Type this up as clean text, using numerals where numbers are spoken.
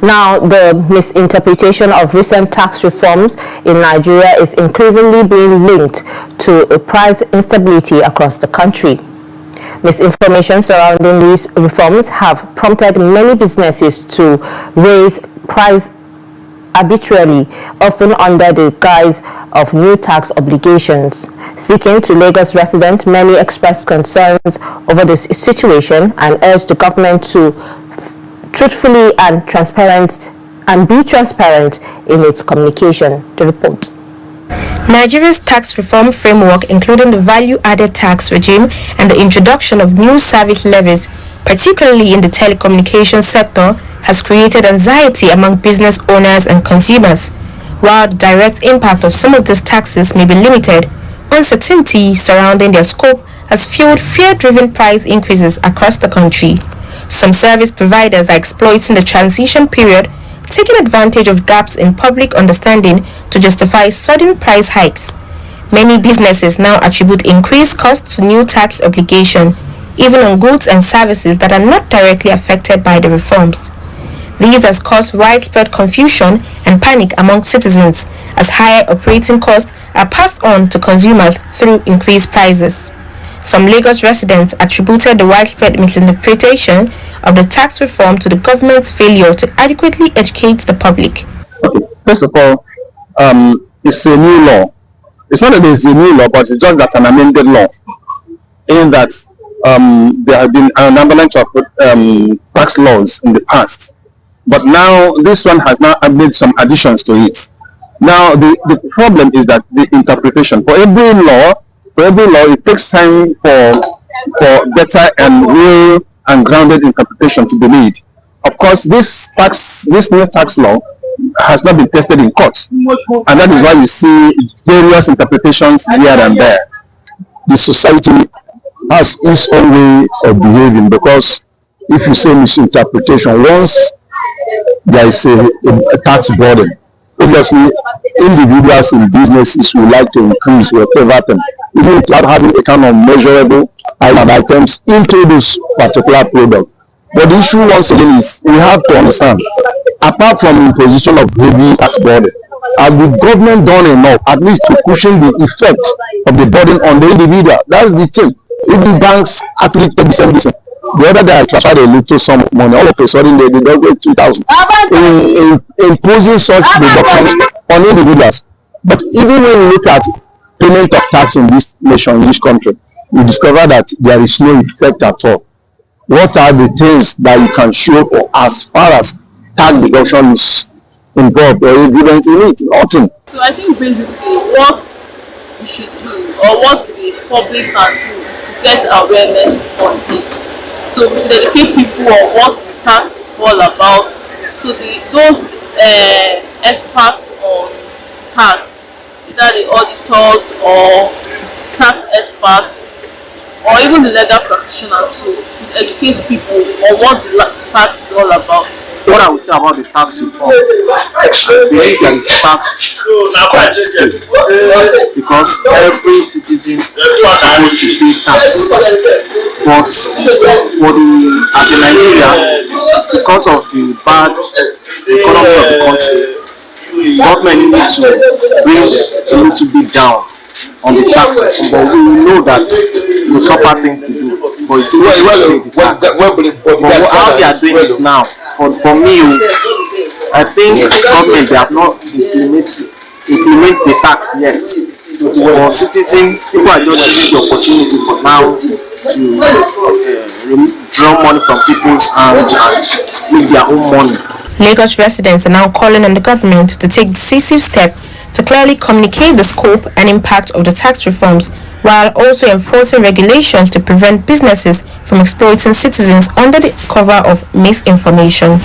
Now, the misinterpretation of recent tax reforms in Nigeria is increasingly being linked to a price instability across the country. Misinformation surrounding these reforms have prompted many businesses to raise price arbitrarily, often under the guise of new tax obligations. Speaking to Lagos residents, many expressed concerns over this situation and urged the government to truthfully and be transparent in its communication. The report. Nigeria's tax reform framework, including the value-added tax regime and the introduction of new service levies, particularly in the telecommunications sector, has created anxiety among business owners and consumers. While the direct impact of some of these taxes may be limited, uncertainty surrounding their scope has fueled fear-driven price increases across the country. Some service providers are exploiting the transition period, taking advantage of gaps in public understanding to justify sudden price hikes. Many businesses now attribute increased costs to new tax obligation, even on goods and services that are not directly affected by the reforms. These has caused widespread confusion and panic among citizens as higher operating costs are passed on to consumers through increased prices. Some Lagos residents attributed the widespread misinterpretation of the tax reform to the government's failure to adequately educate the public. Okay. First of all, it's a new law. It's not that it's a new law, but it's just that an amended law. In that there have been an avalanche of tax laws in the past, but now this one has now made some additions to it. Now the problem is that the interpretation for every law, it takes time for better and real and grounded interpretation to be made. Of course, this new tax law has not been tested in court, and that is why you see various interpretations here and there. The society has its own way of behaving, because if you say misinterpretation, once there is a tax burden, obviously individuals in businesses will like to increase whatever them, even without having a kind of measurable items into this particular product. But the issue once again is we have to understand, apart from imposition of heavy tax burden, has the government done enough at least to cushion the effect of the burden on the individual? That's the thing. If the banks actually take the same reason, the other day I transferred a little sum of money, all of a sudden they deduct 2,000 in imposing such reductions on individuals. But even when you look at payment of tax in this nation, in this country, you discover that there is no effect at all. What are the things that you can show for as far as tax deduction is involved or evidence in it? Nothing. So I think basically what we should do, or what the public can do, is to get awareness on it. So we should educate people on what the tax is all about. So those experts on tax, either the auditors or tax experts, or even the legal practitioners, too, should educate people on what the tax is all about. What I would say about the tax reform, I believe that the tax is consistent, because every citizen is supposed to pay tax. But as in Nigeria, because of the bad economy of the country, the government needs to bring a little bit down on the tax, but we know that the proper thing to do for a citizen to pay the tax. But how they are doing it now, for me, I think government, they have not implement the tax yet. For citizens, people are just using the opportunity for now to draw money from people's hands and make their own money. Lagos residents are now calling on the government to take decisive steps to clearly communicate the scope and impact of the tax reforms, while also enforcing regulations to prevent businesses from exploiting citizens under the cover of misinformation.